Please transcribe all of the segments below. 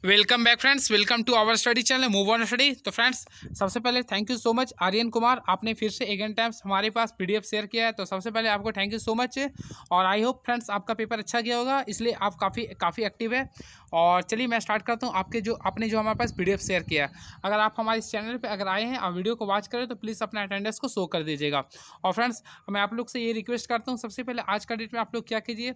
Welcome back friends, welcome to our study channel move on study. तो friends, सबसे पहले thank you so much Aryan Kumar, आपने फिर से अगेन टाइम्स हमारे पास पीडीएफ शेयर किया है। तो सबसे पहले आपको थैंक यू सो मच। और आई होप फ्रेंड्स आपका पेपर अच्छा गया होगा, इसलिए आप काफ़ी एक्टिव है। और चलिए मैं स्टार्ट करता हूँ। आपने जो हमारे पास पीडीएफ शेयर किया है, अगर आप हमारे इस चैनल पर अगर आए हैं और वीडियो को वॉच करें तो प्लीज़ अपना अटेंडेंस को शो कर दीजिएगा। और फ्रेंड्स, मैं आप लोग से ये रिक्वेस्ट करता हूँ, सबसे पहले आज का डेट में आप लोग क्या कीजिए,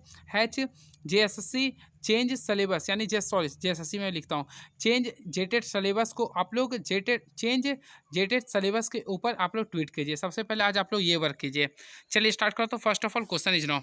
JSSC चेंज सिलेबस, यानी JSSC में लिखता हूँ चेंज जेटेड सिलेबस को आप लोग जेटेड सिलेबस के ऊपर आप लोग ट्वीट कीजिए। सबसे पहले आज आप लोग ये वर्क कीजिए। चलिए स्टार्ट करता हूँ। First of all question is now,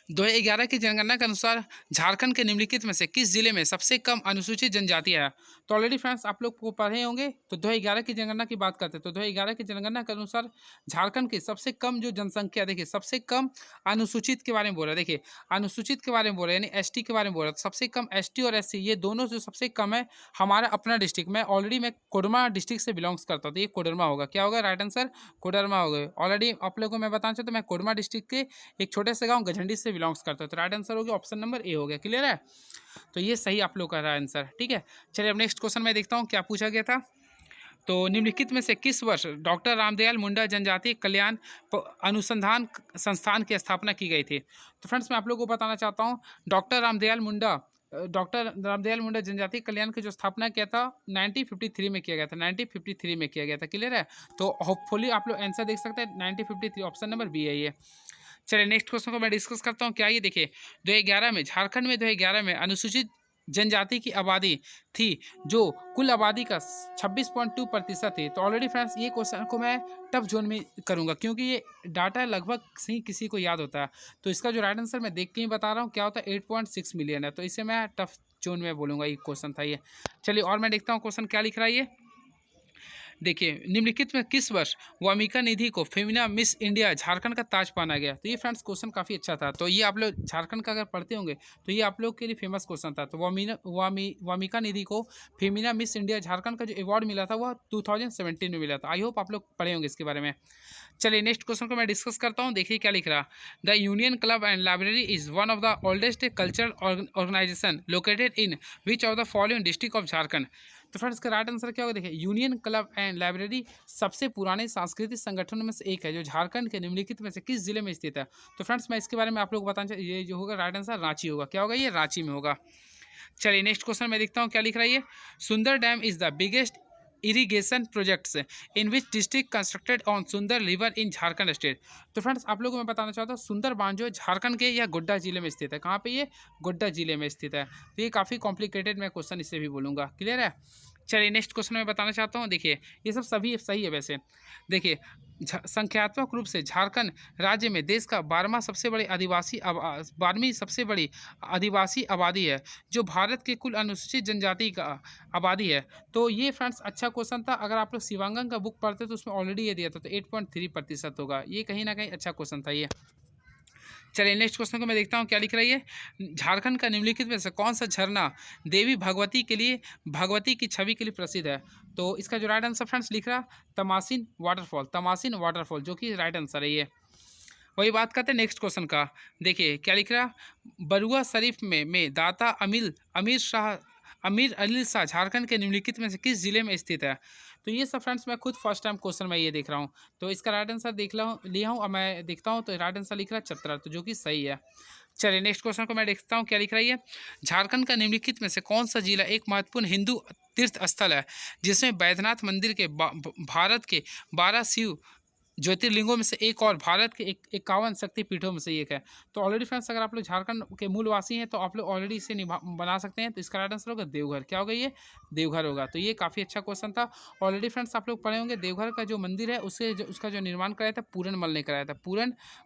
2011 की जनगणना के अनुसार झारखंड के निम्नलिखित में से किस जिले में सबसे कम अनुसूचित जनजाति है। तो ऑलरेडी फ्रेंड्स आप लोग को पढ़े होंगे। तो 2011 की जनगणना की बात करते हैं तो 2011 की जनगणना के अनुसार झारखंड की सबसे कम जो जनसंख्या, देखिए सबसे कम अनुसूचित के बारे में बोल रहा है। देखिए अनुसूचित के बारे में बोल रहे हैं, यानी एसटी के बारे में बोल रहा है। तो सबसे कम एसटी और एससी ये दोनों जो सबसे कम है हमारा अपना डिस्ट्रिक्ट में। ऑलरेडी मैं कोडरमा डिस्ट्रिक्ट से बिलोंग्स करता हूँ, तो ये कोडरमा होगा। क्या होगा राइट आंसर? कोडरमा हो गए। ऑलरेडी आप लोगों को मैं बताना चाहता हूँ, मैं कोडरमा डिस्ट्रिक्ट के एक छोटे से गांव गझंडी से बिलोंग्स करता हूँ। तो राइट आंसर हो गया ऑप्शन नंबर ए हो गया। क्लियर है? तो ये सही आप लोग का रहा आंसर। ठीक है, चलिए अब नेक्स्ट क्वेश्चन मैं देखता हूँ क्या पूछा गया था। तो निम्नलिखित में से किस वर्ष डॉक्टर रामदयाल मुंडा जनजातीय कल्याण अनुसंधान संस्थान की स्थापना की गई थी। तो फ्रेंड्स मैं आप लोगों को बताना चाहता हूँ, डॉक्टर रामदयाल मुंडा जनजातीय कल्याण की जो स्थापना किया था 1953 में किया गया था। 1953 में किया गया था। क्लियर है? तो होपफुली आप लोग आंसर देख सकते हैं 1953, ऑप्शन नंबर बी है ये। चलिए नेक्स्ट क्वेश्चन को मैं डिस्कस करता हूँ। क्या ये देखिए 2011 में झारखंड में 2011 में अनुसूचित जनजाति की आबादी थी जो कुल आबादी का 26.2% थी। तो ऑलरेडी फ्रेंड्स ये क्वेश्चन को मैं टफ जोन में करूंगा, क्योंकि ये डाटा लगभग सही किसी को याद होता है। तो इसका जो राइट आंसर मैं देख के ही बता रहा हूँ क्या होता है, 8.6 मिलियन है। तो इसे मैं टफ जोन में बोलूँगा, ये क्वेश्चन था ये। चलिए और मैं देखता हूँ क्वेश्चन क्या लिख रहा है ये। देखिए निम्नलिखित में किस वर्ष वामिका निधि को फेमिना मिस इंडिया झारखंड का ताज पहना गया। तो ये फ्रेंड्स क्वेश्चन काफ़ी अच्छा था। तो ये आप लोग झारखंड का अगर पढ़ते होंगे तो ये आप लोग के लिए फेमस क्वेश्चन था। तो वामिका निधि को फेमिना मिस इंडिया झारखंड का जो अवार्ड मिला था वह 2017 में मिला था। आई होप आप लोग पढ़े होंगे इसके बारे में। चलिए नेक्स्ट क्वेश्चन को मैं डिस्कस करता हूँ। देखिए क्या लिख रहा, the union club and library is one of the oldest cultural organization located in which of the following district of Jharkhand. तो फ्रेंड्स का राइट आंसर क्या होगा? देखिए यूनियन क्लब एंड लाइब्रेरी सबसे पुराने सांस्कृतिक संगठनों में से एक है जो झारखंड के निम्नलिखित में से किस जिले में स्थित है। तो फ्रेंड्स मैं इसके बारे में आप लोग को बताना चाहिए, ये जो होगा राइट आंसर रांची होगा। क्या होगा? ये रांची में होगा। चलिए नेक्स्ट क्वेश्चन मैं देखता हूँ क्या लिख रहा है ये। सुंदर dam is the biggest irrigation projects in which district constructed on सुंदर रिवर इन झारखंड स्टेट। तो फ्रेंड्स आप लोगों को मैं बताना चाहता हूँ, सुंदर बांध जो झारखंड के या गोड्डा जिले में स्थित है। कहाँ पे? ये गोड्डा जिले में स्थित है। तो ये काफ़ी कॉम्प्लिकेटेड मैं क्वेश्चन इससे भी बोलूँगा। क्लियर है? चलिए नेक्स्ट क्वेश्चन मैं बताना चाहता हूँ। देखिए ये सब सभी सही है वैसे। देखिए संख्यात्मक रूप से झारखंड राज्य में देश का 12वीं सबसे बड़ी आदिवासी आबादी है जो भारत के कुल अनुसूचित जनजाति का आबादी है। तो ये फ्रेंड्स अच्छा क्वेश्चन था। अगर आप लोग शिवांगन का बुक पढ़ते तो उसमें ऑलरेडी ये दिया था। तो 8.3% होगा। ये कहीं ना कहीं अच्छा क्वेश्चन था ये। चलिए नेक्स्ट क्वेश्चन को मैं देखता हूँ क्या लिख रही है। झारखंड का निम्नलिखित में से कौन सा झरना देवी भगवती की छवि के लिए प्रसिद्ध है। तो इसका जो राइट आंसर फ्रेंड्स लिख रहा तमासिन वाटरफॉल जो कि राइट आंसर है ये। वही बात करते हैं नेक्स्ट क्वेश्चन का। देखिए क्या लिख रहा, बरुआ शरीफ में दाता अमीर अली शाह झारखंड के निम्नलिखित में से किस जिले में स्थित है। तो ये सब फ्रेंड्स मैं खुद फर्स्ट टाइम क्वेश्चन में ये देख रहा हूँ। तो इसका राइट आंसर लिया हूँ और मैं देखता हूँ। तो राइट आंसर लिख रहा है चतरा, तो जो कि सही है। चलिए नेक्स्ट क्वेश्चन को मैं देखता हूँ क्या लिख रही है। झारखंड का निम्नलिखित में से कौन सा जिला एक महत्वपूर्ण हिंदू तीर्थ स्थल है जिसमें बैद्यनाथ मंदिर के भारत के 12 शिव ज्योतिर्लिंगों में से एक और भारत के 51 शक्तिपीठों में से एक है। तो ऑलरेडी फ्रेंड्स अगर आप लोग झारखंड के मूलवासी हैं तो आप लोग ऑलरेडी इसे बना सकते हैं। तो इसका राइट आंसर होगा देवघर। क्या होगा? ये देवघर होगा। तो ये काफ़ी अच्छा क्वेश्चन था। ऑलरेडी फ्रेंड्स आप लोग पढ़े होंगे देवघर का जो मंदिर है उसका जो निर्माण कराया था पूरन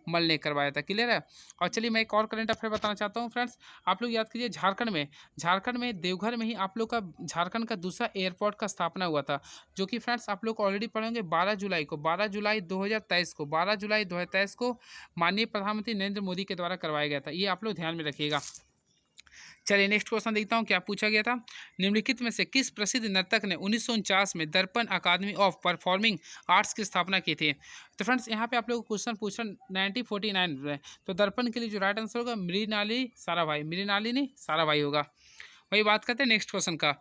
मल ने करवाया था। क्लियर है? और चलिए मैं एक और करंट अफेयर बताना चाहता हूँ फ्रेंड्स। आप लोग याद कीजिए झारखंड में देवघर में ही आप लोग का झारखंड का दूसरा एयरपोर्ट का स्थापना हुआ था, जो कि फ्रेंड्स आप लोग ऑलरेडी पढ़ेंगे 12 जुलाई 2023 को माननीय प्रधानमंत्री नरेंद्र मोदी के द्वारा करवाया गया था। ये आप लोग ध्यान में रखिएगा। चलिए नेक्स्ट क्वेश्चन देखता हूँ क्या पूछा गया था। निम्नलिखित में से किस प्रसिद्ध नर्तक ने 1949 में दर्पण अकादमी ऑफ परफॉर्मिंग आर्ट्स की स्थापना की थी। तो फ्रेंड्स यहाँ पे आप लोग क्वेश्चन पूछ रहे 1949 में। तो दर्पण के लिए जो राइट आंसर होगा मृणालिनी साराभाई होगा। वही बात करते हैं नेक्स्ट क्वेश्चन का,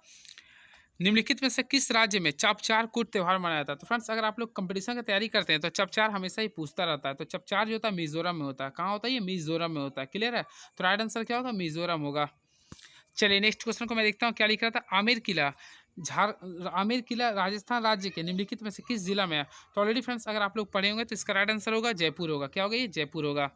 निम्नलिखित में से किस राज्य में चपचार कूट त्यौहार मनाया जाता है? तो फ्रेंड्स अगर आप लोग कंपटीशन की तैयारी करते हैं तो चपचार हमेशा ही पूछता रहता है। तो चपचार जो होता है मिजोरम में होता है। कहाँ होता है ये? मिजोरम में होता है। क्लियर है? तो राइट आंसर क्या होगा? मिजोरम होगा। चलिए नेक्स्ट क्वेश्चन को मैं देखता हूँ क्या लिख रहा था। आमेर किला राजस्थान राज्य के निम्नलिखित में से किस जिला में है? तो ऑलरेडी फ्रेंड्स अगर आप लोग पढ़े होंगे तो इसका राइट आंसर होगा जयपुर होगा। क्या होगा ये? जयपुर होगा।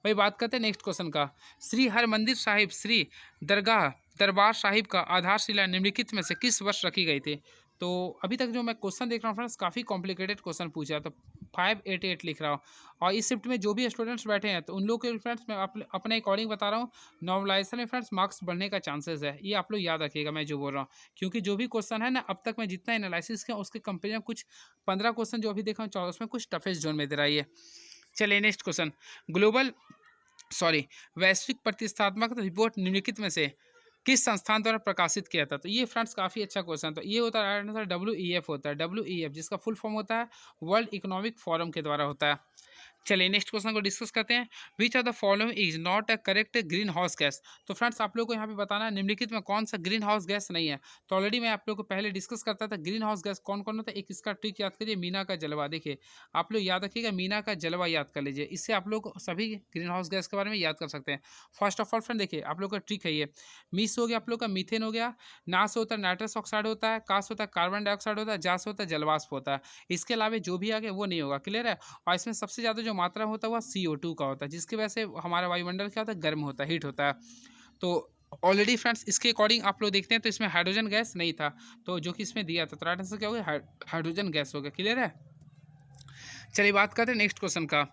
वही बात करते हैं नेक्स्ट क्वेश्चन का, श्री हरमंदिर साहिब श्री दरगाह दरबार साहिब का आधारशिला निम्नलिखित में से किस वर्ष रखी गई थी? तो अभी तक जो मैं क्वेश्चन देख रहा हूँ फ्रेंड्स काफ़ी कॉम्प्लिकेटेड क्वेश्चन पूछा है, तो 588 लिख रहा हूँ। और इस शिफ्ट में जो भी स्टूडेंट्स बैठे हैं तो उन लोग के फ्रेंड्स मैं अपने अकॉर्डिंग बता रहा हूँ, नॉर्मलाइजेशन में फ्रेंड्स मार्क्स बढ़ने का चांसेस है, ये आप लोग याद रखिएगा मैं जो बोल रहा हूँ। क्योंकि जो भी क्वेश्चन है ना अब तक मैं जितना एनालिसिस किया उसके कंपेरिजन कुछ 15 क्वेश्चन जो अभी देखा हूँ 14 उसमें कुछ टफेस्ट जोन में दे रहा है ये। चलिए नेक्स्ट क्वेश्चन, ग्लोबल वैश्विक प्रतिष्ठात्मक रिपोर्ट निम्नलिखित में से किस संस्थान द्वारा प्रकाशित किया था? तो ये फ्रेंड्स काफ़ी अच्छा क्वेश्चन, तो ये होता है आंसर WEF होता है। WEF जिसका फुल फॉर्म होता है वर्ल्ड इकोनॉमिक फोरम के द्वारा होता है। चलिए नेक्स्ट क्वेश्चन को डिस्कस करते हैं, विच of the following is not a correct green house gas? तो फ्रेंड्स आप लोग को यहाँ पे बताना है निम्नलिखित में कौन सा ग्रीन हाउस गैस नहीं है। तो ऑलरेडी मैं आप लोग को पहले डिस्कस करता था ग्रीन हाउस गैस कौन कौन होता है। एक इसका ट्रिक याद करिए, मीना का जलवा। देखिए आप लोग याद रखिएगा, मीना का जलवा याद कर लीजिए, इससे आप लोग सभी ग्रीन हाउस गैस के बारे में याद कर सकते हैं। फर्स्ट ऑफ ऑल फ्रेंड देखिए आप लोग का ट्रिक है ये, मीस हो गया आप लोग का मीथेन हो गया, ना से होता है नाइट्रस ऑक्साइड होता है, का से होता है कार्बन डाइऑक्साइड होता है, जा से होता है जलवाष्प होता है। इसके अलावा जो भी आगे वो नहीं होगा। क्लियर है? और इसमें सबसे ज़्यादा जो मात्रा होता है वह CO2 का होता है, जिसकी वजह से हमारा वायुमंडल क्या होता है? गर्म होता है, हीट होता है। तो ऑलरेडी फ्रेंड्स इसके अकॉर्डिंग आप लोग देखते हैं तो इसमें हाइड्रोजन गैस नहीं था, तो जो कि इसमें दिया था, तो राइट आंसर क्या हो गया? हाइड्रोजन गैस हो गया। क्लियर है? चलिए बात करते हैं नेक्स्ट क्वेश्चन का,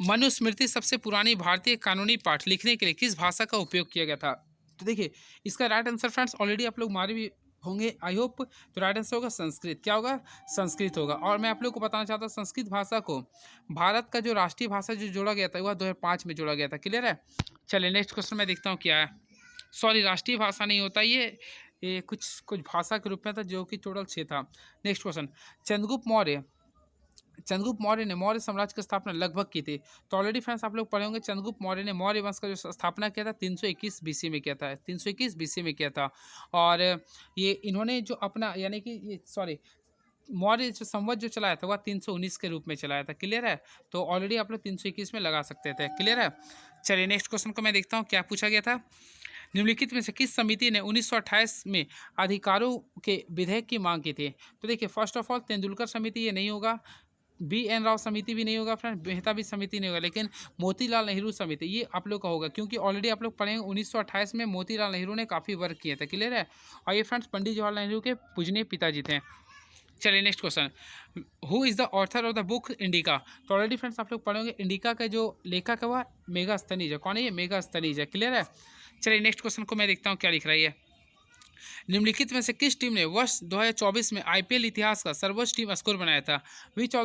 मनुस्मृति सबसे पुरानी भारतीय कानूनी पाठ लिखने के लिए किस भाषा का उपयोग किया गया था? तो देखिए इसका राइट आंसर फ्रेंड्स ऑलरेडी आप लोग मारे भी होंगे आई होप, तो राइट आंसर होगा संस्कृत। क्या होगा? संस्कृत होगा। और मैं आप लोग को बताना चाहता हूँ संस्कृत भाषा को भारत का जो राष्ट्रीय भाषा जो जोड़ा गया था वह 2005 में जोड़ा गया था। क्लियर है? चलिए नेक्स्ट क्वेश्चन मैं देखता हूँ क्या है। सॉरी राष्ट्रीय भाषा नहीं होता ये कुछ कुछ भाषा के रूप में था जो कि टोटल 6 था। नेक्स्ट क्वेश्चन, चंद्रगुप्त मौर्य ने मौर्य साम्राज्य की स्थापना लगभग की थी। तो ऑलरेडी फ्रेंड्स आप लोग पढ़े होंगे चंद्रगुप्त मौर्य ने मौर्य वंश का जो स्थापना किया था 321 BC में किया था, 321 BC में किया था। और ये इन्होंने जो अपना यानी कि ये सॉरी मौर्य जो संवत जो चलाया था वह 319 के रूप में चलाया था। क्लियर है? तो ऑलरेडी आप लोग 321 में लगा सकते थे। क्लियर है? चलिए नेक्स्ट क्वेश्चन को मैं देखता हूँ क्या पूछा गया था। निम्नलिखित में से किस समिति ने 1928 में अधिकारों के विधेयक की मांग की थी? तो देखिए फर्स्ट ऑफ ऑल तेंदुलकर समिति ये नहीं होगा, BN राव समिति भी नहीं होगा फ्रेंड, मेहता भी समिति नहीं होगा, लेकिन मोतीलाल नेहरू समिति ये आप लोग का होगा, क्योंकि ऑलरेडी आप लोग पढ़ेंगे 1928 में मोतीलाल नेहरू ने काफ़ी वर्क किए थे। क्लियर है? और ये फ्रेंड्स पंडित जवाहरलाल नेहरू के पूजनीय पिताजी थे। चलिए next question, who is the author of the book indica? तो ऑलरेडी फ्रेंड्स आप लोग पढ़ेंगे इंडिका का जो लेखक है वह मेगास्थनीज है। कौन है ये? मेगास्थनीज है। क्लियर है? चलिए नेक्स्ट क्वेश्चन को मैं देखता हूँ क्या लिख रही है। निम्नलिखित में से किस टीम ने वर्ष 2024 में IPL इतिहास का सर्वोच्च टीम स्कोर बनाया था? विच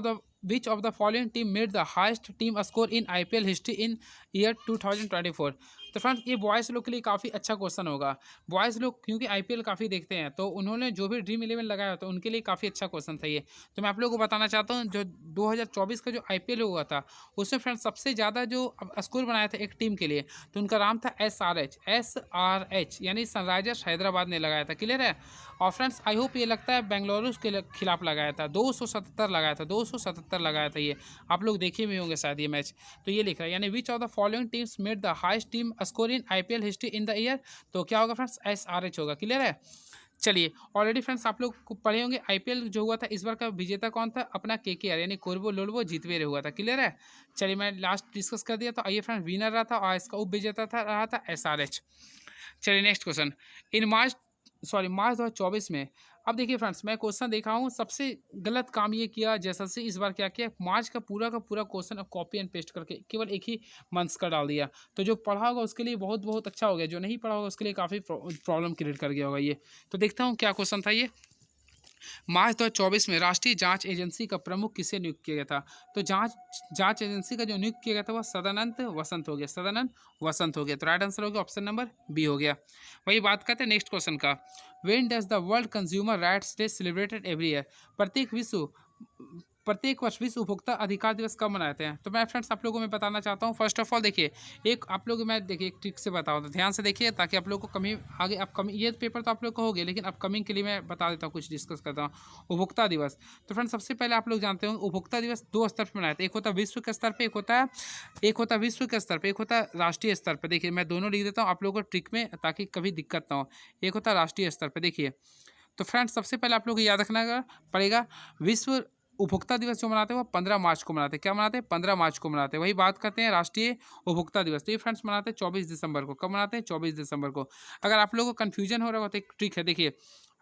of the following team made the highest team score in IPL history in year 2024? तो फ्रेंड्स ये बॉयज़ लोग के लिए काफ़ी अच्छा क्वेश्चन होगा। बॉयज़ लोग क्योंकि IPL काफ़ी देखते हैं तो उन्होंने जो भी ड्रीम 11 लगाया तो उनके लिए काफ़ी अच्छा क्वेश्चन था ये। तो मैं आप लोगों को बताना चाहता हूँ जो 2024 का जो IPL हुआ था उसमें फ्रेंड्स सबसे ज़्यादा जो स्कोर बनाया था एक टीम के लिए तो उनका नाम था SRH यानी सनराइजर्स हैदराबाद ने लगाया था। क्लियर है? और फ्रेंड्स आई होप ये लगता है बेंगलुरु के खिलाफ लगाया था, 277 लगाया था, 277 लगाया था ये। आप लोग देखे भी होंगे शायद ये मैच। तो ये लिख रहा है यानी विच of the following teams made the highest team score in IPL history in the year? तो क्या होगा फ्रेंड्स? SRH होगा। क्लियर है? चलिए ऑलरेडी फ्रेंड्स आप लोग पढ़े होंगे IPL जो हुआ था इस बार का विजेता कौन था? अपना KKR यानी कोरबो लोलबो जितवेरे हुआ था। क्लियर है? चलिए मैं लास्ट डिस्कस कर दिया, तो आइए फ्रेंड्स विनर रहा था और इसका उप विजेता रहा था SRH। चलिए नेक्स्ट क्वेश्चन, इन मार्च 2024 में, अब देखिए फ्रेंड्स मैं क्वेश्चन देखा हूँ सबसे गलत काम ये किया जैसे इस बार क्या किया, मार्च का पूरा क्वेश्चन कॉपी एंड पेस्ट करके केवल एक ही मंथ्स का डाल दिया। तो जो पढ़ा होगा उसके लिए बहुत बहुत अच्छा हो गया, जो नहीं पढ़ा होगा उसके लिए काफ़ी प्रॉब्लम क्रिएट कर गया होगा ये। तो देखता हूँ क्या क्वेश्चन था ये। मार्च 2024 में राष्ट्रीय जांच एजेंसी का प्रमुख किसे नियुक्त किया गया था? तो जांच एजेंसी का जो नियुक्त किया गया था वह सदानंद वसंत हो गया, सदानंद वसंत हो गया। तो राइट आंसर हो गया ऑप्शन नंबर बी हो गया। वही बात करते हैं नेक्स्ट क्वेश्चन का, when does the world consumer rights day celebrated every year? प्रत्येक वर्ष विश्व उपभोक्ता अधिकार दिवस कब मनाते हैं? तो मैं फ्रेंड्स आप लोगों को मैं बताना चाहता हूँ। फर्स्ट ऑफ ऑल देखिए, एक आप लोग मैं देखिए एक ट्रिक से बताऊँ तो ध्यान से देखिए, ताकि आप लोग को कमी आगे अपकमिंग ये पेपर तो आप लोग को हो गया, लेकिन अपकमिंग के लिए मैं बता देता हूँ, कुछ डिस्कस करता हूँ। उपभोक्ता दिवस, तो फ्रेंड्स सबसे पहले आप लोग जानते हो उपभोक्ता दिवस दो स्तर पर मनाते हैं। एक होता है विश्व के स्तर पर, एक होता है विश्व के स्तर पर, एक होता है राष्ट्रीय स्तर पर। देखिए मैं दोनों लिख देता हूँ आप लोगों को ट्रिक में, ताकि कभी दिक्कत ना हो। एक होता है राष्ट्रीय स्तर पर। देखिए तो फ्रेंड्स सबसे पहले आप लोग को याद रखना पड़ेगा, विश्व उपभोक्ता दिवस जो मनाते हैं वो 15 मार्च को मनाते हैं। क्या मनाते हैं? 15 मार्च को मनाते हैं। वही बात करते हैं राष्ट्रीय उपभोक्ता दिवस, तो ये फ्रेंड्स मनाते हैं 24 दिसंबर को। कब मनाते हैं? 24 दिसंबर को। अगर आप लोगों को कन्फ्यूजन हो रहा हो तो एक ट्रिक है, देखिए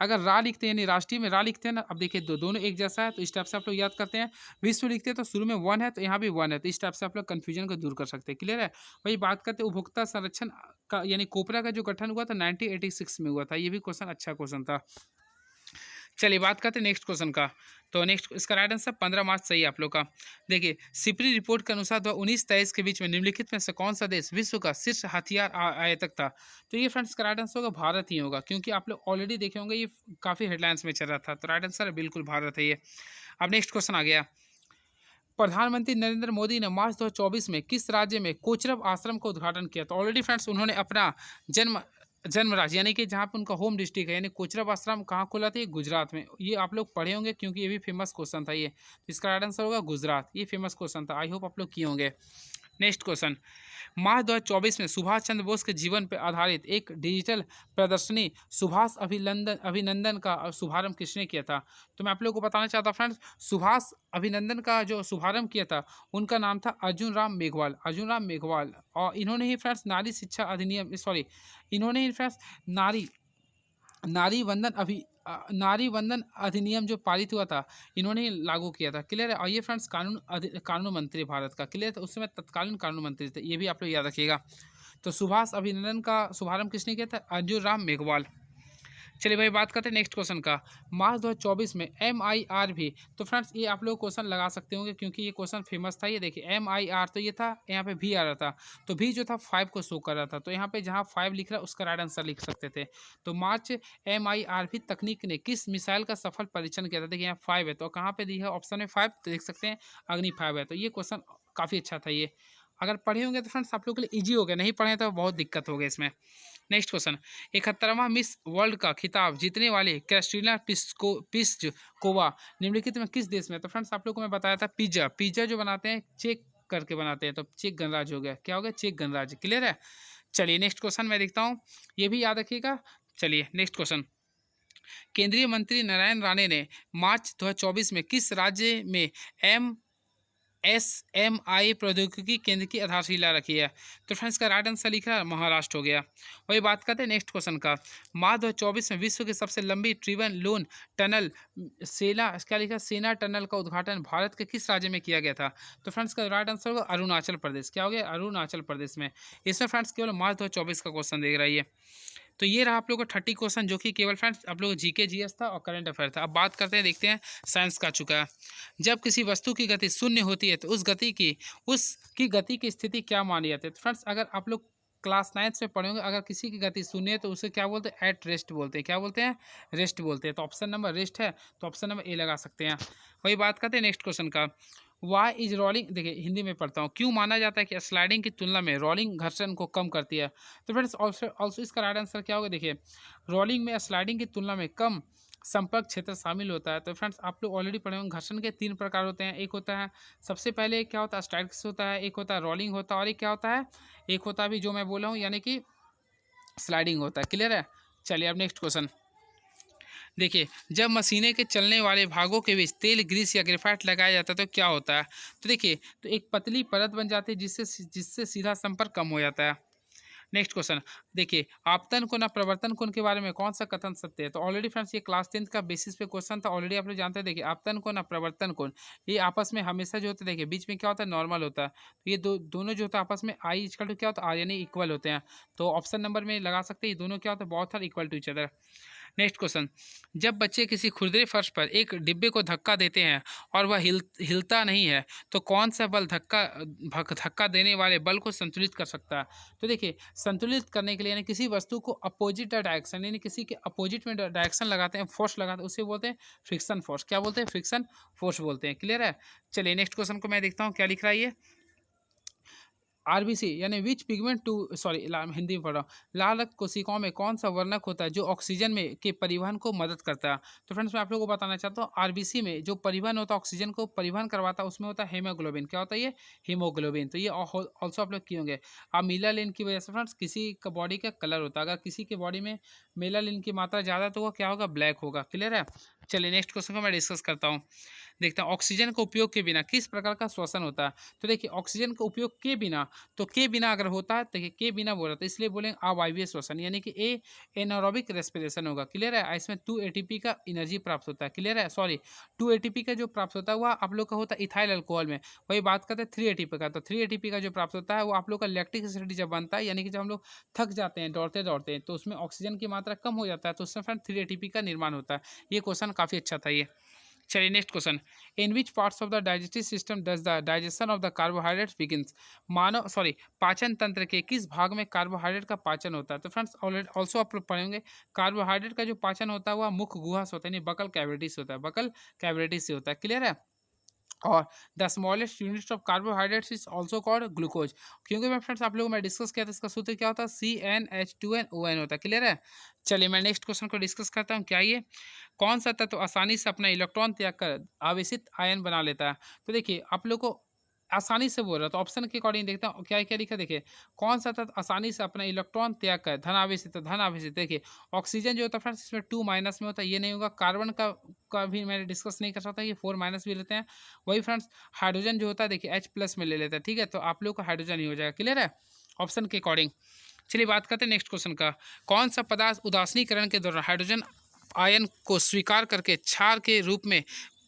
अगर रा लिखते हैं यानी राष्ट्रीय में रा लिखते हैं ना, अब देखिए दोनों एक जैसा है, तो इस टाइप से आप लोग याद करते हैं। विश्व लिखते हैं तो शुरू में 1 है, तो यहाँ भी 1 है, तो इस टाइप से आप लोग कन्फ्यूजन को दूर कर सकते हैं। क्लियर है? वही बात करते हैं उपभोक्ता संरक्षण का यानी कोपरा का जो गठन हुआ था 1986 में हुआ था। ये भी क्वेश्चन अच्छा क्वेश्चन था। चलिए बात करते हैं नेक्स्ट क्वेश्चन का। तो नेक्स्ट इसका राइट आंसर 15 मार्च सही है आप लोग का। देखिए सिपरी रिपोर्ट के अनुसार 2019-23 के बीच में निम्नलिखित में से कौन सा देश विश्व का शीर्ष हथियार आयातक था? तो ये फ्रेंड्स का राइट आंसर होगा भारत ही होगा, क्योंकि आप लोग ऑलरेडी देखे होंगे ये काफ़ी हेडलाइंस में चल रहा था। तो राइट आंसर बिल्कुल भारत है ये। अब नेक्स्ट क्वेश्चन आ गया। प्रधानमंत्री नरेंद्र मोदी ने मार्च 2024 में किस राज्य में कोचरब आश्रम का उद्घाटन किया? तो ऑलरेडी फ्रेंड्स उन्होंने अपना जन्म जन्म राज्य यानी कि जहाँ पे उनका होम डिस्ट्रिक्ट है, यानी कोचरब आश्रम कहाँ खोला था? ये गुजरात में। ये आप लोग पढ़े होंगे, क्योंकि ये भी फेमस क्वेश्चन था ये। तो इसका राइट आंसर होगा गुजरात। ये फेमस क्वेश्चन था, आई होप आप लोग किए होंगे। Next question. मार्च 2024 में सुभाष चंद्र बोस के जीवन पर आधारित एक डिजिटल प्रदर्शनी सुभाष अभिनंदन अभिनंदन का शुभारंभ किसने किया था? तो मैं आप लोगों को बताना चाहता हूँ फ्रेंड्स, सुभाष अभिनंदन का जो शुभारंभ किया था उनका नाम था अर्जुन राम मेघवाल। अर्जुन राम मेघवाल, और इन्होंने ही फ्रेंड्स नारी शिक्षा अधिनियम इन्होंने ही फ्रेंड्स नारी नारी वंदन नारी वंदन अधिनियम जो पारित हुआ था, इन्होंने ही लागू किया था। क्लियर है? और ये फ्रेंड्स कानून मंत्री भारत का। क्लियर है? उस समय तत्कालीन कानून मंत्री थे, ये भी आप लोग याद रखिएगा। तो सुभाष अभिनंदन का शुभारंभ किसने किया था? अर्जुन राम मेघवाल। चलिए भाई बात करते हैं नेक्स्ट क्वेश्चन का। मार्च 2024 में MIR भी, तो फ्रेंड्स ये आप लोग क्वेश्चन लगा सकते होंगे, क्योंकि ये क्वेश्चन फेमस था। ये देखिए MIR, तो ये था यहाँ पे भी आ रहा था, तो भी जो था 5 को शो कर रहा था, तो यहाँ पे जहाँ 5 लिख रहा है उसका राइट आंसर लिख सकते थे। तो मार्च MIR भी तकनीक ने किस मिसाइल का सफल परीक्षण किया था? देखिए यहाँ 5 है, तो कहाँ पे दी है ऑप्शन में 5, तो देख सकते हैं अग्नि 5 है। तो ये क्वेश्चन काफ़ी अच्छा था ये। अगर पढ़े होंगे तो फ्रेंड्स आप लोग के लिए ईजी हो गया, नहीं पढ़े तो बहुत दिक्कत हो गई इसमें। Next question. 71वां मिस वर्ल्ड का खिताब जीतने वाले क्रिस्टिना पिस्कोवा निम्नलिखित में किस देश में? तो फ्रेंड्स आप लोग को मैं बताया था पिज्जा जो बनाते हैं चेक करके बनाते हैं, तो चेक गणराज्य हो गया। क्या हो गया? चेक गणराज्य। क्लियर है? चलिए नेक्स्ट क्वेश्चन मैं देखता हूँ, ये भी याद रखिएगा। चलिए नेक्स्ट क्वेश्चन। केंद्रीय मंत्री नारायण राणे ने मार्च 2024 में किस राज्य में SMI प्रौद्योगिकी केंद्र की आधारशिला रखी है? तो फ्रेंड्स का राइट आंसर लिख रहा है महाराष्ट्र हो गया। वही बात करते हैं नेक्स्ट क्वेश्चन का। मार्च 2024 में विश्व की सबसे लंबी ट्रिवन लोन टनल सेना टनल का उद्घाटन भारत के किस राज्य में किया गया था? तो फ्रेंड्स का राइट आंसर होगा अरुणाचल प्रदेश। क्या हो गया? अरुणाचल प्रदेश में। इसमें फ्रेंड्स केवल मार्च 2024 का क्वेश्चन देख रही है। तो ये रहा आप लोगों का 30 क्वेश्चन, जो कि केवल फ्रेंड्स आप लोग GK GS था और करंट अफेयर था। अब बात करते हैं, देखते हैं साइंस का चुका है। जब किसी वस्तु की गति शून्य होती है तो उसकी गति की स्थिति क्या मानी जाती है? तो फ्रेंड्स अगर आप लोग क्लास 9th में पढ़े होंगे, अगर किसी की गति शून्य है तो उसे क्या बोलते हैं? एट रेस्ट बोलते हैं। क्या बोलते हैं? रेस्ट बोलते हैं। तो ऑप्शन नंबर रेस्ट है, तो ऑप्शन नंबर A लगा सकते हैं। वही बात करते हैं नेक्स्ट क्वेश्चन का। वाई इज रोलिंग, देखिए हिंदी में पढ़ता हूँ। क्यों माना जाता है कि स्लाइडिंग की तुलना में रोलिंग घर्षण को कम करती है? तो फ्रेंड्स ऑल्सो इसका राइट आंसर क्या होगा? देखिए रोलिंग में स्लाइडिंग की तुलना में कम संपर्क क्षेत्र शामिल होता है। तो फ्रेंड्स आप लोग ऑलरेडी पढ़े होंगे, घर्षण के 3 प्रकार होते हैं। एक होता है, सबसे पहले क्या होता है? स्टैटिक्स होता है, एक होता है रोलिंग होता है, और एक क्या होता है? एक होता है अभी जो मैं बोला हूँ, यानी कि स्लाइडिंग होता है। क्लियर है? चलिए अब नेक्स्ट क्वेश्चन देखिए। जब मशीने के चलने वाले भागों के बीच तेल, ग्रीस या ग्रेफाइट लगाया जाता है तो क्या होता है? तो देखिए तो एक पतली परत बन जाती है, जिससे सीधा संपर्क कम हो जाता है। नेक्स्ट क्वेश्चन देखिए। आपतन कोण और प्रवर्तन कोण के बारे में कौन सा कथन सत्य है? तो ऑलरेडी फ्रेंड्स ये क्लास 10th का बेसिस पे क्वेश्चन था, ऑलरेडी आप लोग जानते हैं। देखिए आपतन कोण और प्रवर्तन कोण ये आपस में हमेशा जो होता है, देखिए बीच में क्या होता है? नॉर्मल होता है। तो ये दोनों जो होता है आपस में आई इक्वल टू क्या होता है? R यानी इक्वल होते हैं। तो ऑप्शन नंबर में लगा सकते हैं, ये दोनों क्या होता है? Both are equal to each other. Next question, जब बच्चे किसी खुरदरे फर्श पर एक डिब्बे को धक्का देते हैं और वह हिलता नहीं है, तो कौन सा बल धक्का देने वाले बल को संतुलित कर सकता है? तो देखिए, संतुलित करने के लिए यानी किसी वस्तु को अपोजिट डायरेक्शन यानी किसी के अपोजिट में डायरेक्शन लगाते हैं, फोर्स लगाते हैं, उसे बोलते हैं फ्रिक्शन फोर्स। क्या बोलते हैं? फ्रिक्शन फोर्स बोलते हैं। क्लियर है? चलिए नेक्स्ट क्वेश्चन को मैं देखता हूँ क्या लिख रहा है ये। आरबीसी यानी विच पिगमेंट टू सॉरी हिंदी में पढ़ रहा हूँ। लाल रक्त कोशिकाओं में कौन सा वर्णक होता है जो ऑक्सीजन में के परिवहन को मदद करता है? तो फ्रेंड्स मैं आप लोगों को बताना चाहता हूँ, आरबीसी में जो परिवहन होता है, ऑक्सीजन को परिवहन करवाता है, उसमें होता है हीमोग्लोबिन। क्या होता है ये? हीमोग्लोबिन। तो ये ऑल्सो आप लोग किए होंगे। अब मीलानिन की वजह से फ्रेंड्स किसी का बॉडी का कलर होता है, अगर किसी के बॉडी में मेलानिन की मात्रा ज़्यादा है तो वो क्या होगा? ब्लैक होगा। क्लियर है? चलिए नेक्स्ट क्वेश्चन को मैं डिस्कस करता हूँ। देखते हैं ऑक्सीजन के उपयोग के बिना किस प्रकार का श्वसन होता है? तो देखिए, ऑक्सीजन का उपयोग के बिना, तो के बिना अगर होता है, देखिए के बिना बोल रहा था इसलिए बोलेंगे अवायवीय श्वसन, यानी कि ए एनारोबिक रेस्पिरेशन होगा। क्लियर है? इसमें 2 एटीपी का एनर्जी प्राप्त होता है। क्लियर है? सॉरी, 2 एटीपी का जो प्राप्त होता है वह आप लोग का होता है इथाइल अल्कोहल में। वही बात करते हैं 3 एटीपी का, तो 3 एटीपी का जो प्राप्त होता है वो आप लोग का लैक्टिक एसिड जब बनता है, यानी कि जब हम लोग थक जाते हैं दौड़ते दौड़ते, तो उसमें ऑक्सीजन की मात्रा कम हो जाता है, तो उसमें फ्रेंड 3 एटीपी का निर्माण होता है। ये क्वेश्चन काफ़ी अच्छा था ये। चलिए next question, in which parts of the digestive system does the digestion of the carbohydrates begins? Manav sorry पाचन तंत्र के किस भाग में कार्बोहाइड्रेट का पाचन होता है? तो फ्रेंड्स ऑलरेडी ऑल्सो आप लोग पढ़ेंगे, कार्बोहाइड्रेट का जो पाचन होता है वह मुख गुहा से होता है, यानी बकल कैविटी से होता है, बकल कैविटी से होता है। क्लियर है? और the smallest unit of carbohydrates is also called glucose. क्योंकि मैं फ्रेंड्स आप लोगों में डिस्कस किया था, इसका सूत्र क्या होता है? CnH2nOn होता है। क्लियर है? चलिए मैं नेक्स्ट क्वेश्चन को डिस्कस करता हूँ। क्या ये कौन सा तत्व आसानी से अपना इलेक्ट्रॉन त्याग कर आवेशित आयन बना लेता है? तो देखिए, आप लोग को आसानी से बोल रहा, तो ऑप्शन के अकॉर्डिंग देखता हूँ क्या क्या लिखा। देखिए, कौन सा तत्व आसानी से अपना इलेक्ट्रॉन त्याग कर धन आवेशित, तो धन आवेशित देखिए, ऑक्सीजन जो होता है फ्रेंड्स इसमें 2 माइनस में होता है, ये नहीं होगा। कार्बन का भी मैंने डिस्कस नहीं कर सकता, ये 4 माइनस भी लेते हैं। वही फ्रेंड्स हाइड्रोजन जो होता है देखिए H प्लस में ले लेते हैं। ठीक है? तो आप लोग का हाइड्रोजन ही हो जाएगा। क्लियर है? ऑप्शन के अकॉर्डिंग। चलिए बात करते हैं नेक्स्ट क्वेश्चन का। कौन सा पदार्थ उदासीनीकरण के दौरान हाइड्रोजन आयन को स्वीकार करके क्षार के रूप में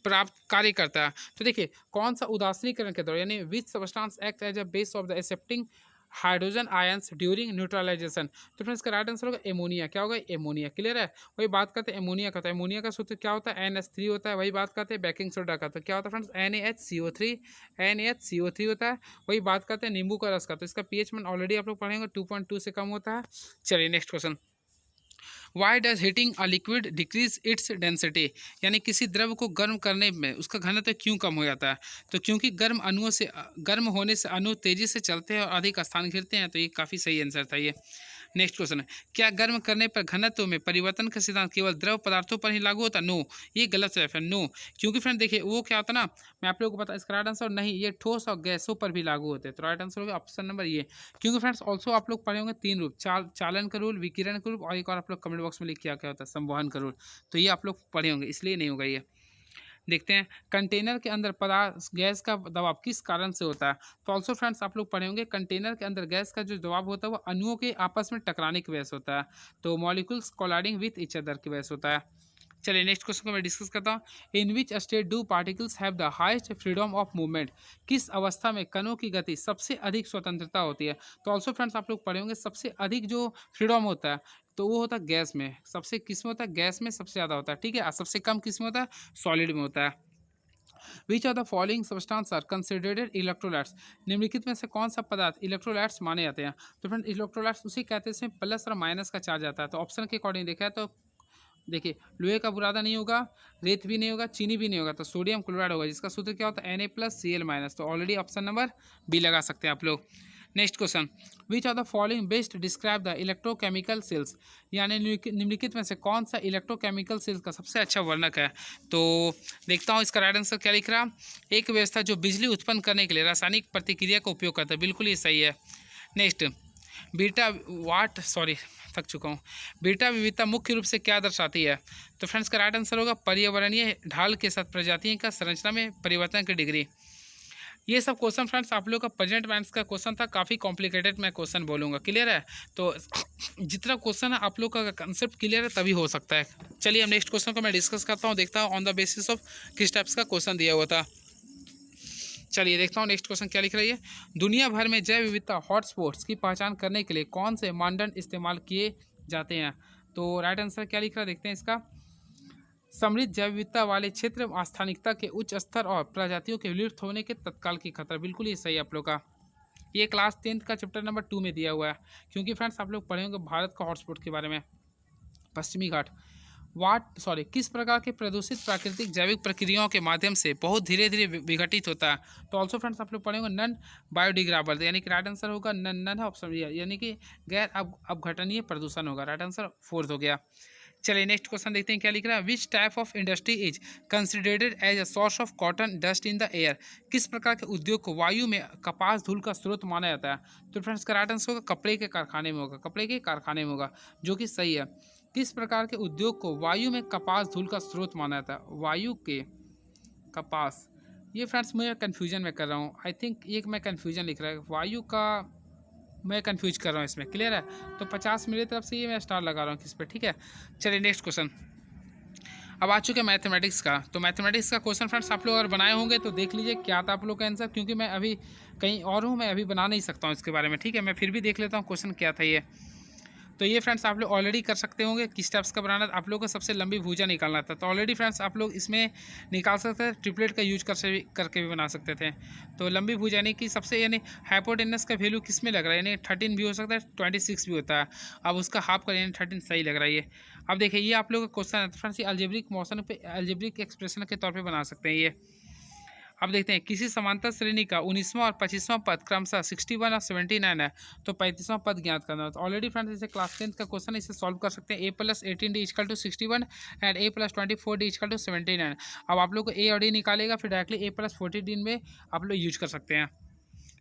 प्राप्त कार्य करता है? तो देखिए, कौन सा उदासीनीकरण के दौरान, यानी which substance act as a base of the accepting hydrogen ions during neutralization? तो फ्रेंड्स इसका राइट आंसर होगा एमोनिया। क्या होगा? एमोनिया। क्लियर है? वही बात करते हैं एमोनिया का, तो एमोनिया का सूत्र क्या होता है? NH3 होता है। वही बात करते हैं बेकिंग सोडा का, तो क्या होता है फ्रेंड्स? NaHCO3 होता है। वही बात करते हैं नींबू का रस का, तो इसका pH मान ऑलरेडी आप लोग पढ़ेंगे 2.2 से कम होता है। चलिए next question, why does heating a liquid decrease its density? यानी किसी द्रव को गर्म करने में उसका घनत्व क्यों कम हो जाता है? तो क्योंकि गर्म होने से अणु तेजी से चलते हैं और अधिक स्थान घेरते हैं। तो ये काफ़ी सही आंसर था ये। नेक्स्ट क्वेश्चन है, क्या गर्म करने पर घनत्व में परिवर्तन का सिद्धांत केवल द्रव पदार्थों पर ही लागू होता है? नो, ये गलत है फ्रेंड, नो। क्योंकि फ्रेंड देखिए, वो क्या होता है ना, मैं आप लोगों को बता, इसका राइट आंसर नहीं, ये ठोस और गैसों पर भी लागू होते हैं। तो राइट आंसर होगा ऑप्शन नंबर ये। क्योंकि फ्रेंड्स ऑल्सो आप लोग पढ़े होंगे 3 रूप, चालन का रूल, विकिरण का रूल, और एक और आप लोग कमेंट बॉक्स में लिख क्या क्या होता है, संवहन का रूल। तो ये आप लोग पढ़े होंगे, इसलिए नहीं होगा ये। देखते हैं कंटेनर के अंदर पदार्थ गैस का दबाव किस कारण से होता है? तो ऑल्सो फ्रेंड्स आप लोग पढ़े होंगे, कंटेनर के अंदर गैस का जो दबाव होता है वो अणुओं के आपस में टकराने की वजह से होता है। तो molecules colliding with each other की वजह से होता है। चलिए नेक्स्ट क्वेश्चन को मैं डिस्कस करता हूँ। In which state do particles have the highest freedom of movement? किस अवस्था में कणों की गति सबसे अधिक स्वतंत्रता होती है? तो ऑल्सो फ्रेंड्स आप लोग पढ़े होंगे, सबसे अधिक जो फ्रीडम होता है तो वो होता है गैस में। सबसे किस में होता है? गैस में सबसे ज़्यादा होता है। ठीक है? और सबसे कम किस में होता है? सॉलिड में होता है। Which of the following substance are considered electrolytes? निम्नलिखित में से कौन सा पदार्थ इलेक्ट्रोलाइट्स माने जाते हैं? तो फ्रेंड इलेक्ट्रोलाइट्स उसी कहते हैं इसमें प्लस और माइनस का चार्ज आता है। तो ऑप्शन के अकॉर्डिंग देखा है तो देखिए, लोहे का बुरादा नहीं होगा, रेत भी नहीं होगा, चीनी भी नहीं होगा, तो सोडियम क्लोराइड होगा, जिसका सूत्र क्या होता है? Na+Cl-। तो ऑलरेडी ऑप्शन नंबर बी लगा सकते हैं आप लोग। Next question, which of the following best describe the electrochemical cells? यानी निम्नलिखित में से कौन सा इलेक्ट्रोकेमिकल सेल्स का सबसे अच्छा वर्णक है? तो देखता हूँ इसका राइट आंसर क्या लिख रहा। एक व्यवस्था जो बिजली उत्पन्न करने के लिए रासायनिक प्रतिक्रिया का उपयोग करता है, बिल्कुल ही सही है। नेक्स्ट, बीटा वाट सॉरी थक चुका हूँ। बीटा विविधता मुख्य रूप से क्या दर्शाती है? तो फ्रेंड्स का राइट आंसर होगा पर्यावरणीय ढाल के साथ प्रजातियों का संरचना में परिवर्तन की डिग्री। ये सब क्वेश्चन फ्रेंड्स आप लोग का प्रेजेंट टेंस का क्वेश्चन था, काफ़ी कॉम्प्लिकेटेड मैं क्वेश्चन बोलूँगा। क्लियर है? तो जितना क्वेश्चन है आप लोग का कंसेप्ट क्लियर है तभी हो सकता है। चलिए अब नेक्स्ट क्वेश्चन को मैं डिस्कस करता हूँ, देखता हूँ ऑन द बेसिस ऑफ किस टाइप्स का क्वेश्चन दिया हुआ था। चलिए देखता हूँ नेक्स्ट क्वेश्चन क्या लिख रही है। दुनिया भर में जैव विविधता हॉटस्पॉट्स की पहचान करने के लिए कौन से मानदंड इस्तेमाल किए जाते हैं? तो राइट आंसर क्या लिख रहा है देखते हैं इसका। समृद्ध जैव विविधता वाले क्षेत्र में स्थानिकता के उच्च स्तर और प्रजातियों के विलुप्त होने के तत्काल की खतरा, बिल्कुल ये सही है आप लोग का। ये क्लास 10th का चैप्टर नंबर 2 में दिया हुआ है, क्योंकि फ्रेंड्स आप लोग पढ़े होंगे भारत का हॉटस्पॉट के बारे में, पश्चिमी घाट। किस प्रकार के प्रदूषित प्राकृतिक जैविक प्रक्रियाओं के माध्यम से बहुत धीरे धीरे विघटित होता है। तो ऑल्सो फ्रेंड्स आप लोग पढ़ेंगे नन बायोडिग्रेडेबल, यानी कि राइट आंसर होगा नन है ऑप्शन, यानी कि गैर अपघटनीय प्रदूषण होगा। राइट आंसर 4 हो गया। चलिए नेक्स्ट क्वेश्चन देखते हैं क्या लिख रहा है। Which type of industry is considered as a source of cotton dust in the air. किस प्रकार के उद्योग को वायु में कपास धूल का स्रोत माना जाता है। तो फ्रेंड्स का राइट आंसर होगा कपड़े के कारखाने में होगा, कपड़े के कारखाने में होगा, जो कि सही है। किस प्रकार के उद्योग को वायु में कपास धूल का स्रोत माना जाता है। वायु के कपास, ये फ्रेंड्स मैं कन्फ्यूजन में कर रहा हूँ, आई थिंक एक मैं कन्फ्यूजन लिख रहा है, वायु का मैं कंफ्यूज कर रहा हूँ इसमें, क्लियर है। तो 50 मेरी तरफ से ये मैं स्टार लगा रहा हूँ किस पे, ठीक है। चलिए नेक्स्ट क्वेश्चन अब आ चुके हैं मैथमेटिक्स का। तो मैथमेटिक्स का क्वेश्चन फ्रेंड्स आप लोग अगर बनाए होंगे तो देख लीजिए क्या था आप लोग का आंसर, क्योंकि मैं अभी कहीं और हूँ, मैं अभी बना नहीं सकता हूँ इसके बारे में, ठीक है। मैं फिर भी देख लेता हूँ क्वेश्चन क्या था ये। तो ये फ्रेंड्स आप लोग ऑलरेडी कर सकते होंगे। किस टाइप्स का बनाना, आप लोग को सबसे लंबी भुजा निकालना था, तो ऑलरेडी फ्रेंड्स आप लोग इसमें निकाल सकते थे, ट्रिपलेट का यूज करके भी बना सकते थे। तो लंबी भुजा यानी कि सबसे, यानी हाइपोटेनस का वैल्यू किस में लग रहा है, यानी 13 भी हो सकता है, 26 भी होता है। अब उसका हाफ का यानी 13 सही लग रहा है ये। अब देखिए ये आप लोग का क्वेश्चन है, तो फ्रेंड्स ये अलजेब्रिक मोशन पे, अलजेब्रिक एक्सप्रेशन के तौर पर बना सकते हैं ये। अब देखते हैं किसी समांतर श्रेणी का 19वां और 25वां पद क्रमशः 61 और 79 है, तो 35वां पद ज्ञात करना। तो ऑलरेडी फ्रेंड्स इसे क्लास 10th का क्वेश्चन, इसे सॉल्व कर सकते हैं। a+18d = 61 and a+24d = 79। अब आप लोग को a और d निकालेगा, फिर डायरेक्टली a+40d में आप लोग यूज कर सकते हैं।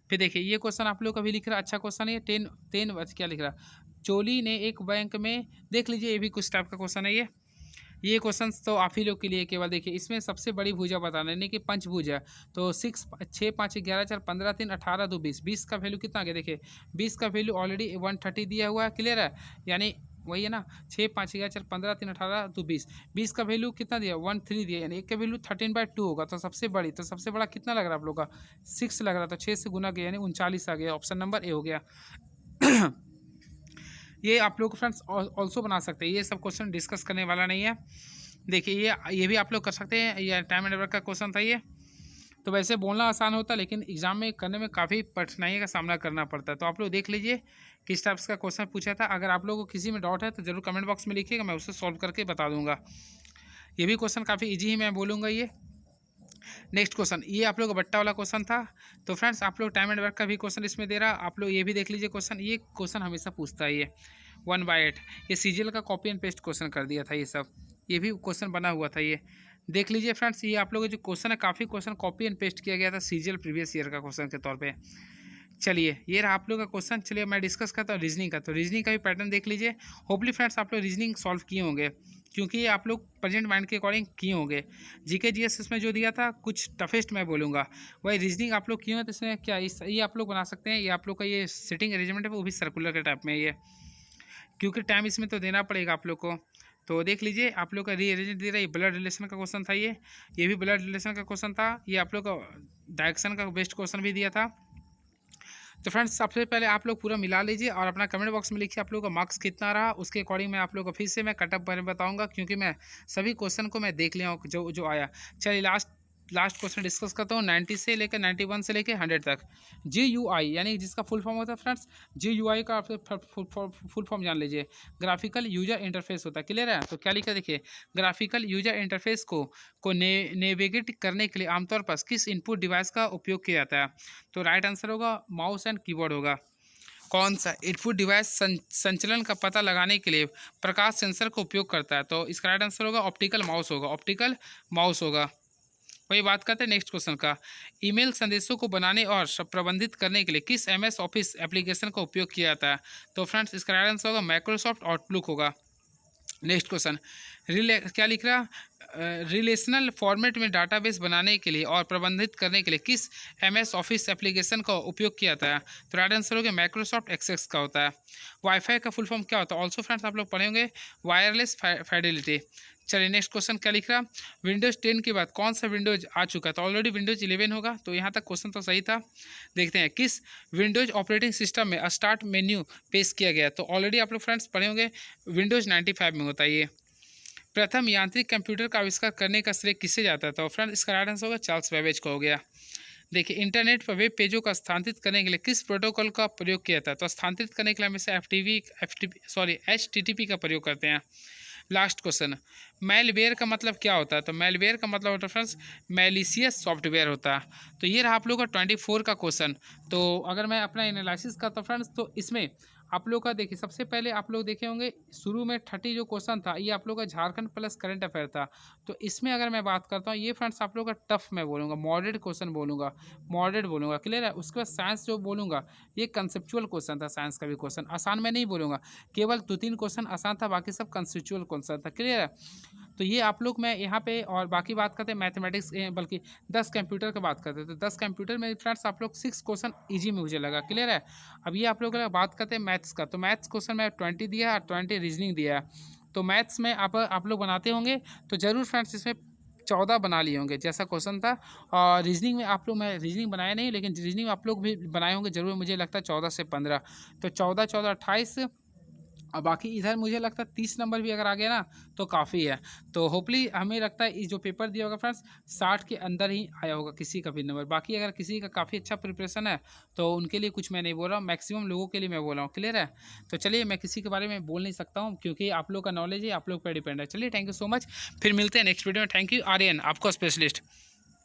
फिर देखिए ये क्वेश्चन आप लोग का भी लिख रहा है, अच्छा क्वेश्चन है। 10 क्या लिख रहा है, चोली ने एक बैंक में, देख लीजिए ये भी कुछ टाइप का क्वेश्चन है ये क्वेश्चन तो आप ही लोग के लिए केवल। देखिए इसमें सबसे बड़ी भुजा बताना, यानी कि पंचभुज है। तो 6 6 5 11 4 15 3 18 2 20, 20 का वैल्यू कितना आ गया, देखिए 20 का वैल्यू ऑलरेडी 130 दिया हुआ है, क्लियर है। यानी वही है ना, 6 5 11 4 15 3 18 2 20, 20 का वैल्यू कितना दिया, 13 दिया, यानी एक का वैल्यू 13/2 होगा। तो सबसे बड़ा कितना लग रहा है आप लोग का, 6 लग रहा था, 6 से गुना गया यानी 39 आ गया। ऑप्शन नंबर ए हो गया। ये आप लोग फ्रेंड्स ऑल्सो बना सकते हैं, ये सब क्वेश्चन डिस्कस करने वाला नहीं है। देखिए ये भी आप लोग कर सकते हैं, ये टाइम एंड वर्क का क्वेश्चन था ये। तो वैसे बोलना आसान होता है, लेकिन एग्जाम में करने में काफ़ी कठिनाई का सामना करना पड़ता है। तो आप लोग देख लीजिए किस टाइप्स का क्वेश्चन पूछा था। अगर आप लोगों को किसी में डाउट है तो जरूर कमेंट बॉक्स में लिखिएगा, मैं उसे सॉल्व करके बता दूंगा। ये भी क्वेश्चन काफ़ी ईजी ही मैं बोलूँगा ये। नेक्स्ट क्वेश्चन, ये आप लोग का बट्टा वाला क्वेश्चन था। तो फ्रेंड्स आप लोग टाइम एंड वर्क का भी क्वेश्चन इसमें दे रहा, आप लोग ये भी देख लीजिए क्वेश्चन। ये क्वेश्चन हमेशा पूछता है ये 1/8, ये सीजीएल का कॉपी एंड पेस्ट क्वेश्चन कर दिया था ये सब, ये भी क्वेश्चन बना हुआ था ये। देख लीजिए फ्रेंड्स ये आप लोग का जो क्वेश्चन है, काफ़ी क्वेश्चन कॉपी एंड पेस्ट किया गया था सीजीएल प्रीवियस ईयर का क्वेश्चन के तौर पे। चलिए ये रहा आप लोग का क्वेश्चन। चलिए मैं डिस्कस करता हूँ रीजनिंग का। तो रीजनिंग का भी पैटर्न देख लीजिए। होपली फ्रेंड्स आप लोग रीजनिंग सॉल्व किए होंगे, क्योंकि ये आप लोग प्रेजेंट माइंड के अकॉर्डिंग किए होंगे। जीके जीएस इसमें जो दिया था कुछ टफेस्ट मैं बोलूँगा, वही रीजनिंग आप लोग किए हो। तो इसमें क्या ये आप लोग बना सकते हैं। ये आप लोग का ये सिटिंग अरेंजमेंट है वो भी सर्कुलर के टाइप में ये, क्योंकि टाइम इसमें तो देना पड़ेगा आप लोग को। तो देख लीजिए आप लोग का रीअरेंज दे रहा है, ब्लड रिलेशन का क्वेश्चन था ये भी ब्लड रिलेशन का क्वेश्चन था। ये आप लोग का डायरेक्शन का बेस्ट क्वेश्चन भी दिया था। तो फ्रेंड्स सबसे पहले आप लोग पूरा मिला लीजिए और अपना कमेंट बॉक्स में लिखिए आप लोगों का मार्क्स कितना रहा। उसके अकॉर्डिंग मैं आप लोगों को फिर से मैं कटअप बारे में बताऊंगा, क्योंकि मैं सभी क्वेश्चन को मैं देख लिया हूँ जो आया। चलिए लास्ट क्वेश्चन डिस्कस करता हूँ। 90 से लेकर 91 से लेकर 100 तक। GUI यानी जिसका फुल फॉर्म होता है फ्रेंड्स, GUI का आप फुल फॉर्म जान लीजिए, ग्राफिकल यूजर इंटरफेस होता है, क्लियर है। तो क्या लिखा देखिए, ग्राफिकल यूजर इंटरफेस को नेविगेट करने के लिए आमतौर पर किस इनपुट डिवाइस का उपयोग किया जाता है। तो राइट आंसर होगा माउस एंड कीबोर्ड होगा। कौन सा इनपुट डिवाइस संचलन का पता लगाने के लिए प्रकाश सेंसर का उपयोग करता है। तो इसका राइट आंसर होगा ऑप्टिकल माउस होगा। वही बात करते हैं नेक्स्ट क्वेश्चन का। ईमेल संदेशों को बनाने और प्रबंधित करने के लिए किस MS ऑफिस एप्लीकेशन का उपयोग किया जाता है। तो फ्रेंड्स इसका राइट आंसर होगा माइक्रोसॉफ्ट आउटलुक होगा। नेक्स्ट क्वेश्चन क्या लिख रहा, रिलेशनल फॉर्मेट में डाटाबेस बनाने के लिए और प्रबंधित करने के लिए किस MS ऑफिस एप्लीकेशन का उपयोग किया जाता है? तो राइट आंसर हो गया माइक्रोसॉफ्ट एक्सेस का होता है। वाईफाई का फुल फॉर्म क्या होता है? ऑल्सो फ्रेंड्स आप लोग पढ़े होंगे वायरलेस फाइडेलिटी। चलिए नेक्स्ट क्वेश्चन क्या लिख रहा, विंडोज़ 10 के बाद कौन सा विंडोज आ चुका है? तो ऑलरेडी विंडोज 11 होगा, तो यहाँ तक क्वेश्चन तो सही था। देखते हैं किस विंडोज ऑपरेटिंग सिस्टम में स्टार्ट मेन्यू पेश किया गया? तो ऑलरेडी आप लोग फ्रेंड्स पढ़े होंगे विंडोज 95 में होता है ये। प्रथम यांत्रिक कंप्यूटर का आविष्कार करने का श्रेय किससे जाता है? तो फ्रेंड इसका राइट आंसर होगा चार्ल्स बेबेज का हो गया। देखिए इंटरनेट पर वेब पेजों का स्थानांतरित करने के लिए किस प्रोटोकॉल का प्रयोग किया था? तो स्थानांतरित करने के लिए हमेशा HTTP का प्रयोग करते हैं। लास्ट क्वेश्चन, मेलवेयर का मतलब क्या होता है? तो मेलवेयर का मतलब होता है फ्रेंड्स मैलिशियस सॉफ्टवेयर होता है। तो ये रहा आप लोगों का 24 का क्वेश्चन। तो अगर मैं अपना एनालिसिस करता हूँ फ्रेंड्स, तो इसमें आप लोग का देखिए सबसे पहले आप लोग देखे होंगे शुरू में 30 जो क्वेश्चन था ये आप लोग का झारखंड प्लस करंट अफेयर था। तो इसमें अगर मैं बात करता हूँ ये फ्रेंड्स आप लोग का टफ मैं बोलूँगा, मॉडरेट क्वेश्चन बोलूँगा, मॉडरेट बोलूँगा, क्लियर है। उसके बाद साइंस जो बोलूँगा ये कंसेप्चुअल क्वेश्चन था, साइंस का भी क्वेश्चन आसान मैं नहीं बोलूँगा, केवल 2-3 क्वेश्चन आसान था, बाकी सब कंसेप्चुअल क्वेश्चन था, क्लियर है। तो ये आप लोग मैं यहाँ पे और बाकी बात करते हैं मैथमेटिक्स बल्कि 10 कंप्यूटर की बात करते हैं। तो 10 कंप्यूटर में फ्रेंड्स आप लोग 6 क्वेश्चन ईजी में मुझे लगा, क्लियर है। अब ये आप लोग अगर बात करते हैं मैथ्स का, तो मैथ्स क्वेश्चन मैं 20 दिया और 20 रीजनिंग दिया है। तो मैथ्स में आप लोग बनाते होंगे तो ज़रूर फ्रेंड्स इसमें 14 बना लिए होंगे जैसा क्वेश्चन था। और रीजनिंग में आप लोग, मैं रीजनिंग बनाया नहीं लेकिन रीजनिंग में आप लोग भी बनाए होंगे ज़रूर, मुझे लगता है 14 से 15। तो 14 14 28 और बाकी इधर मुझे लगता है 30 नंबर भी अगर आ गया ना तो काफ़ी है। तो होपली हमें लगता है ये जो पेपर दिया होगा फ्रेंड्स 60 के अंदर ही आया होगा किसी का भी नंबर। बाकी अगर किसी का काफ़ी अच्छा प्रिपरेशन है तो उनके लिए कुछ मैं नहीं बोल रहा हूँ, मैक्सिमम लोगों के लिए मैं बोल रहा हूँ, क्लियर है। तो चलिए मैं किसी के बारे में बोल नहीं सकता हूँ क्योंकि आप लोग का नॉलेज है आप लोग पर डिपेंड है। चलिए थैंक यू सो मच, फिर मिलते हैं नेक्स्ट वीडियो में। थैंक यू आर्यन, आपका स्पेशलिस्ट।